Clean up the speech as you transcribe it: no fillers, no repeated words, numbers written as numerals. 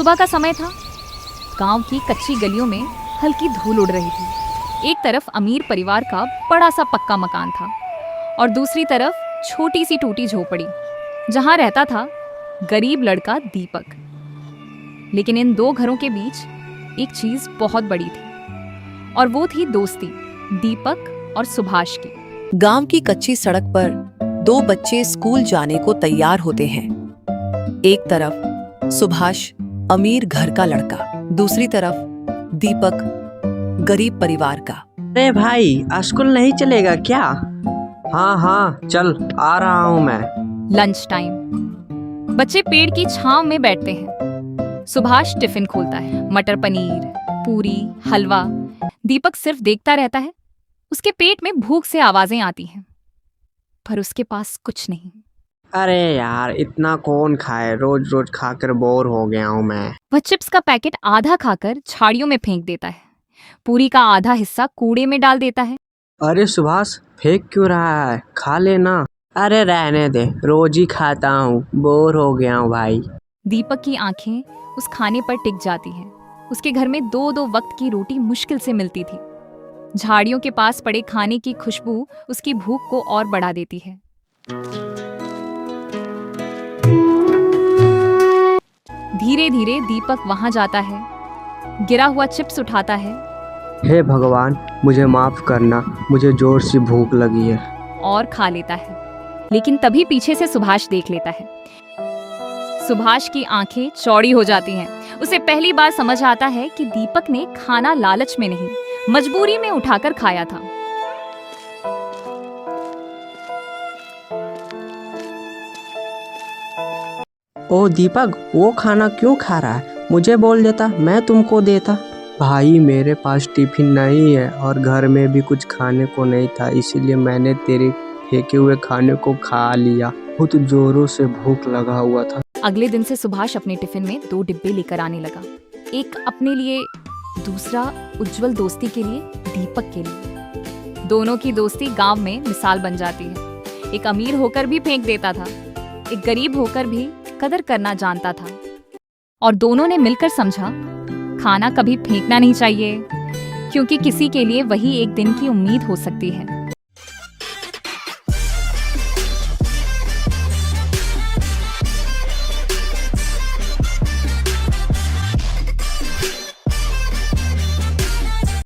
सुबह का समय था। गांव की कच्ची गलियों में हल्की धूल उड़ रही थी। एक तरफ अमीर परिवार का बड़ा सा पक्का मकान था और दूसरी तरफ छोटी सी टूटी झोपड़ी जहां रहता था गरीब लड़का दीपक। लेकिन इन दो घरों के बीच एक चीज बहुत बड़ी थी और वो थी दोस्ती दीपक और सुभाष की। गांव की कच्ची सड़क पर दो बच्चे स्कूल जाने को तैयार होते हैं। एक तरफ सुभाष अमीर घर का लड़का, दूसरी तरफ दीपक गरीब परिवार का। अरे भाई, आज स्कूल नहीं चलेगा क्या? हाँ हाँ चल, आ रहा हूँ मैं। Lunch time. बच्चे पेड़ की छांव में बैठते हैं। सुभाष टिफिन खोलता है। मटर पनीर, पूरी, हलवा। दीपक सिर्फ देखता रहता है। उसके पेट में भूख से आवाजें आती हैं, पर उसके पास कुछ नहीं। अरे यार, इतना कौन खाए, रोज रोज खाकर बोर हो गया हूँ मैं। वह चिप्स का पैकेट आधा खाकर झाड़ियों में फेंक देता है। पूरी का आधा हिस्सा कूड़े में डाल देता है। अरे सुभाष, फेंक क्यों रहा है? खा लेना। अरे रहने दे, रोज ही खाता हूँ, बोर हो गया हूँ भाई। दीपक की आंखें उस खाने पर टिक जाती हैं। उसके घर में दो दो वक्त की रोटी मुश्किल से मिलती थी। झाड़ियों के पास पड़े खाने की खुशबू उसकी भूख को और बढ़ा देती है। धीरे धीरे दीपक वहां जाता है, गिरा हुआ चिप्स उठाता है। हे भगवान, मुझे माफ करना, मुझे जोर से भूख लगी है। और खा लेता है। लेकिन तभी पीछे से सुभाष देख लेता है। सुभाष की आंखें चौड़ी हो जाती हैं। उसे पहली बार समझ आता है कि दीपक ने खाना लालच में नहीं, मजबूरी में उठाकर खाया था। ओ दीपक, वो खाना क्यों खा रहा है? मुझे बोल देता, मैं तुमको देता। भाई, मेरे पास टिफिन नहीं है और घर में भी कुछ खाने को नहीं था, इसीलिए मैंने तेरे फेंके हुए खाने को खा लिया। बहुत जोरों से भूख लगा हुआ था। अगले दिन से सुभाष अपने टिफिन में 2 डिब्बे लेकर आने लगा। एक अपने लिए, दूसरा उज्जवल दोस्ती के लिए, दीपक के लिए। दोनों की दोस्ती गांव में मिसाल बन जाती है। एक अमीर होकर भी फेंक देता था, एक गरीब होकर भी कदर करना जानता था। और दोनों ने मिलकर समझा, खाना कभी फेंकना नहीं चाहिए, क्योंकि किसी के लिए वही एक दिन की उम्मीद हो सकती है।